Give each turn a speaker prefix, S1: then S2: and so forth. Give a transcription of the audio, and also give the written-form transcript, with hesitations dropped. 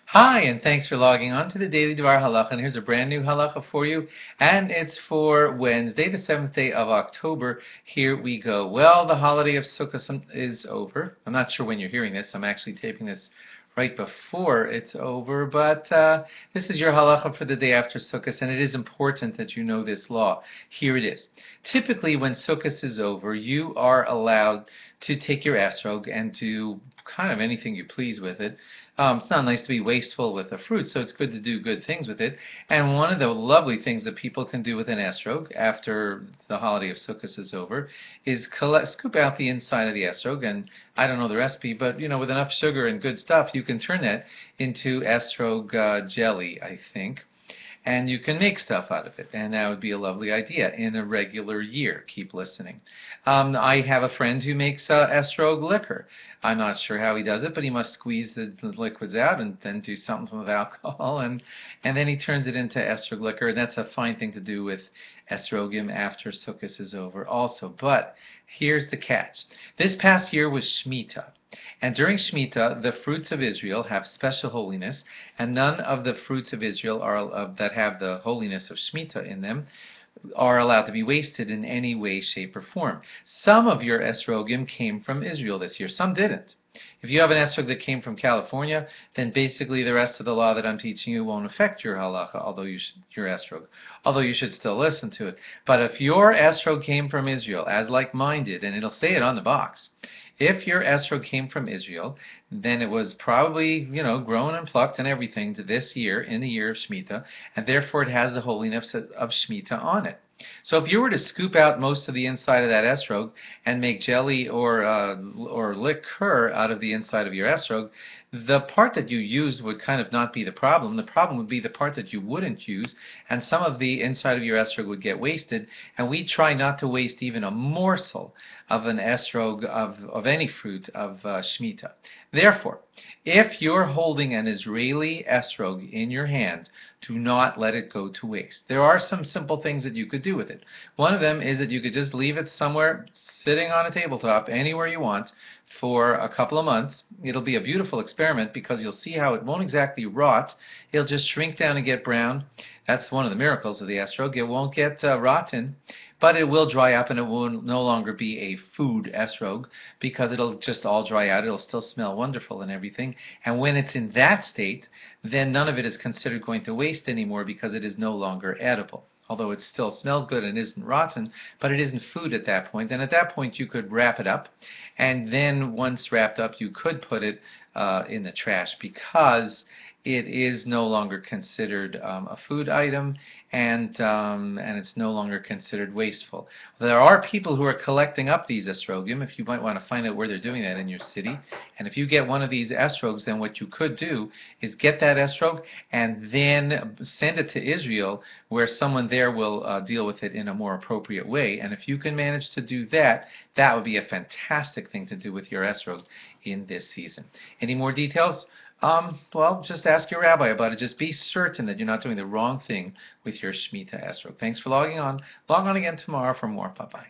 S1: Hi, and thanks for logging on to the Daily DVAR Halacha. And here's a brand new halacha for you, and it's for Wednesday, the 7th day of October. Here we go. Well, the holiday of Sukkot is over. I'm not sure when you're hearing this. I'm actually taping this right before it's over, but this is your halacha for the day after Sukkot, and it is important that you know this law. Here it is. Typically, when Sukkot is over, you are allowed to take your esrog and do kind of anything you please with it. It's not nice to be wasteful with the fruit, so it's good to do good things with it. And one of the lovely things that people can do with an esrog after the holiday of Sukkot is over is scoop out the inside of the esrog, and I don't know the recipe, but with enough sugar and good stuff, you can turn that into esrog jelly, I think. And you can make stuff out of it, and that would be a lovely idea in a regular year. Keep listening. I have a friend who makes esrog liquor. I'm not sure how he does it, but he must squeeze the liquids out and then do something with alcohol, and then he turns it into esrog liquor, and that's a fine thing to do with esrogim after Sukkot is over also. But here's the catch. This past year was Shmittah. And during Shmittah, the fruits of Israel have special holiness, and none of the fruits of Israel that have the holiness of Shmittah in them are allowed to be wasted in any way, shape, or form. Some of your esrogim came from Israel this year. Some didn't. If you have an esrog that came from California, then basically the rest of the law that I'm teaching you won't affect your halacha, your esrog, although you should still listen to it. But if your esrog came from Israel, as like mine did, and it'll say it on the box, if your esrog came from Israel, then it was probably, grown and plucked and everything to this year, in the year of Shmittah, and therefore it has the holiness of Shmittah on it. So if you were to scoop out most of the inside of that esrog and make jelly or liquor out of the inside of your esrog, the part that you used would kind of not be the problem. The problem would be the part that you wouldn't use, and some of the inside of your esrog would get wasted, and we try not to waste even a morsel of an esrog of any fruit of Shmittah. Therefore, if you're holding an Israeli esrog in your hand, do not let it go to waste. There are some simple things that you could do with it. One of them is that you could just leave it somewhere sitting on a tabletop anywhere you want for a couple of months. It'll be a beautiful experiment because you'll see how it won't exactly rot. It'll just shrink down and get brown. That's one of the miracles of the esrog. It won't get rotten, but it will dry up and it will no longer be a food esrog because it'll just all dry out. It'll still smell wonderful and everything. And when it's in that state, then none of it is considered going to waste anymore because it is no longer edible. Although it still smells good and isn't rotten, but it isn't food at that point. And at that point you could wrap it up, and then once wrapped up you could put it in the trash because it is no longer considered a food item, and it's no longer considered wasteful. There are people who are collecting up these esrogim, if you might want to find out where they're doing that in your city. And if you get one of these esrogs, then what you could do is get that esrog and then send it to Israel, where someone there will deal with it in a more appropriate way. And if you can manage to do that, that would be a fantastic thing to do with your esrog in this season. Any more details? Well, just ask your rabbi about it. Just be certain that you're not doing the wrong thing with your Shmittah esrog. Thanks for logging on. Log on again tomorrow for more. Bye-bye.